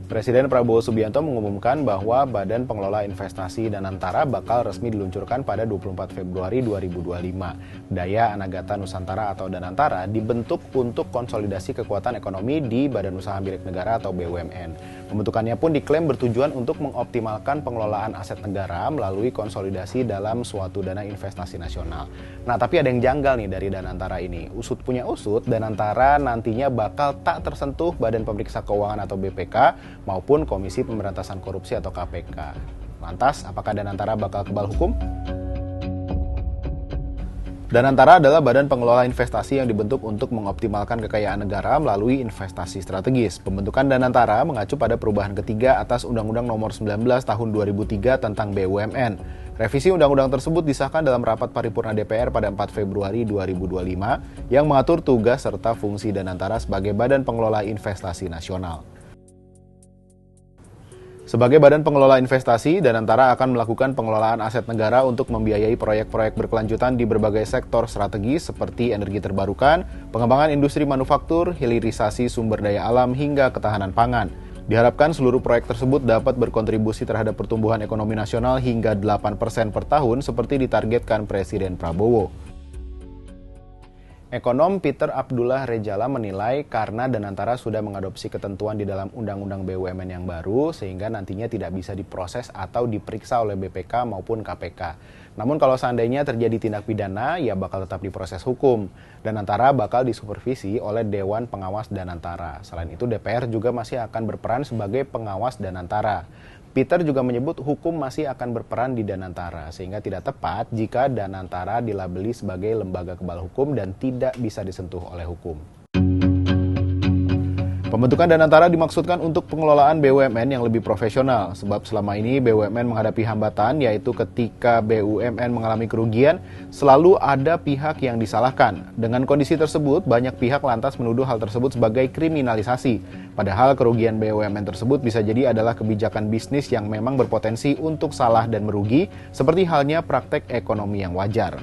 Presiden Prabowo Subianto mengumumkan bahwa Badan Pengelola Investasi Danantara bakal resmi diluncurkan pada 24 Februari 2025. Daya Anagata Nusantara atau Danantara dibentuk untuk konsolidasi kekuatan ekonomi di Badan Usaha Milik Negara atau BUMN. Pembentukannya pun diklaim bertujuan untuk mengoptimalkan pengelolaan aset negara melalui konsolidasi dalam suatu dana investasi nasional. Nah, tapi ada yang janggal nih dari Danantara ini. Usut punya usut, Danantara nantinya bakal tak tersentuh Badan Pemeriksa Keuangan atau BPK maupun Komisi Pemberantasan Korupsi atau KPK. Lantas, apakah Danantara bakal kebal hukum? Danantara adalah badan pengelola investasi yang dibentuk untuk mengoptimalkan kekayaan negara melalui investasi strategis. Pembentukan Danantara mengacu pada perubahan ketiga atas Undang-Undang Nomor 19 Tahun 2003 tentang BUMN. Revisi undang-undang tersebut disahkan dalam rapat paripurna DPR pada 4 Februari 2025 yang mengatur tugas serta fungsi Danantara sebagai badan pengelola investasi nasional. Sebagai badan pengelola investasi, Danantara akan melakukan pengelolaan aset negara untuk membiayai proyek-proyek berkelanjutan di berbagai sektor strategis seperti energi terbarukan, pengembangan industri manufaktur, hilirisasi sumber daya alam, hingga ketahanan pangan. Diharapkan seluruh proyek tersebut dapat berkontribusi terhadap pertumbuhan ekonomi nasional hingga 8% per tahun seperti ditargetkan Presiden Prabowo. Ekonom Peter Abdullah Rejala menilai karena Danantara sudah mengadopsi ketentuan di dalam Undang-Undang BUMN yang baru sehingga nantinya tidak bisa diproses atau diperiksa oleh BPK maupun KPK. Namun kalau seandainya terjadi tindak pidana, ya bakal tetap diproses hukum. Danantara bakal disupervisi oleh Dewan Pengawas Danantara. Selain itu DPR juga masih akan berperan sebagai pengawas Danantara. Peter juga menyebut hukum masih akan berperan di Danantara, sehingga tidak tepat jika Danantara dilabeli sebagai lembaga kebal hukum dan tidak bisa disentuh oleh hukum. Pembentukan Danantara dimaksudkan untuk pengelolaan BUMN yang lebih profesional, sebab selama ini BUMN menghadapi hambatan, yaitu ketika BUMN mengalami kerugian, selalu ada pihak yang disalahkan. Dengan kondisi tersebut, banyak pihak lantas menuduh hal tersebut sebagai kriminalisasi. Padahal kerugian BUMN tersebut bisa jadi adalah kebijakan bisnis yang memang berpotensi untuk salah dan merugi, seperti halnya praktek ekonomi yang wajar.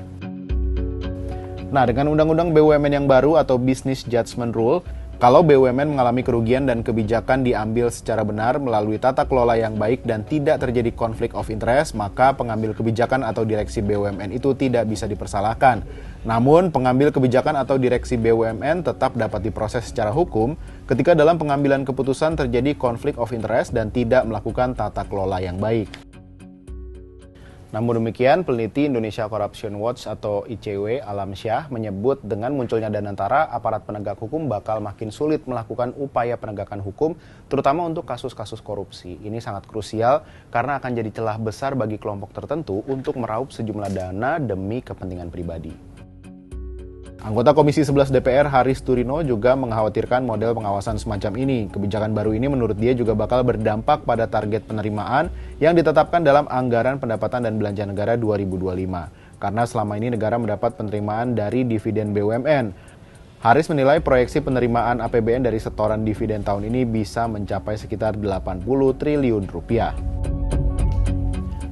Nah, dengan Undang-Undang BUMN yang baru atau Business Judgment Rule, kalau BUMN mengalami kerugian dan kebijakan diambil secara benar melalui tata kelola yang baik dan tidak terjadi konflik of interest, maka pengambil kebijakan atau direksi BUMN itu tidak bisa dipersalahkan. Namun, pengambil kebijakan atau direksi BUMN tetap dapat diproses secara hukum ketika dalam pengambilan keputusan terjadi konflik of interest dan tidak melakukan tata kelola yang baik. Namun demikian, peneliti Indonesia Corruption Watch atau ICW Alamsyah menyebut dengan munculnya Danantara, aparat penegak hukum bakal makin sulit melakukan upaya penegakan hukum, terutama untuk kasus-kasus korupsi. Ini sangat krusial karena akan jadi celah besar bagi kelompok tertentu untuk meraup sejumlah dana demi kepentingan pribadi. Anggota Komisi 11 DPR Haris Turino juga mengkhawatirkan model pengawasan semacam ini. Kebijakan baru ini menurut dia juga bakal berdampak pada target penerimaan yang ditetapkan dalam Anggaran Pendapatan dan Belanja Negara 2025. Karena selama ini negara mendapat penerimaan dari dividen BUMN. Haris menilai proyeksi penerimaan APBN dari setoran dividen tahun ini bisa mencapai sekitar 80 triliun rupiah.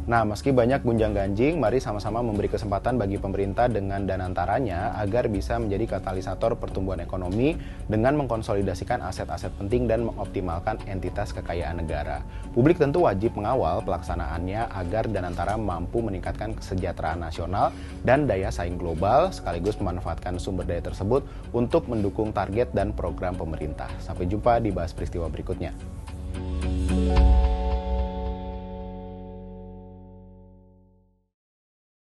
Nah, meski banyak gunjang-ganjing, mari sama-sama memberi kesempatan bagi pemerintah dengan Danantaranya agar bisa menjadi katalisator pertumbuhan ekonomi dengan mengkonsolidasikan aset-aset penting dan mengoptimalkan entitas kekayaan negara. Publik tentu wajib mengawal pelaksanaannya agar Danantara mampu meningkatkan kesejahteraan nasional dan daya saing global, sekaligus memanfaatkan sumber daya tersebut untuk mendukung target dan program pemerintah. Sampai jumpa di Bahas Peristiwa berikutnya.